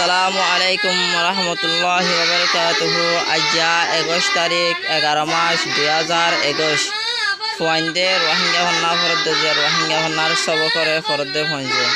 আসসালামু আলাইকুম রহমতুল্লাহি ওয়াবারাকাতুহু। আজ্জা 21 তারিখ 11 মাস 2021 ফুয়াইন্দে রোহিঙ্গা হন্না ফরদ্দে রোহিঙ্গা হন্নার সব করে ফরদ্দে ফঞ্জে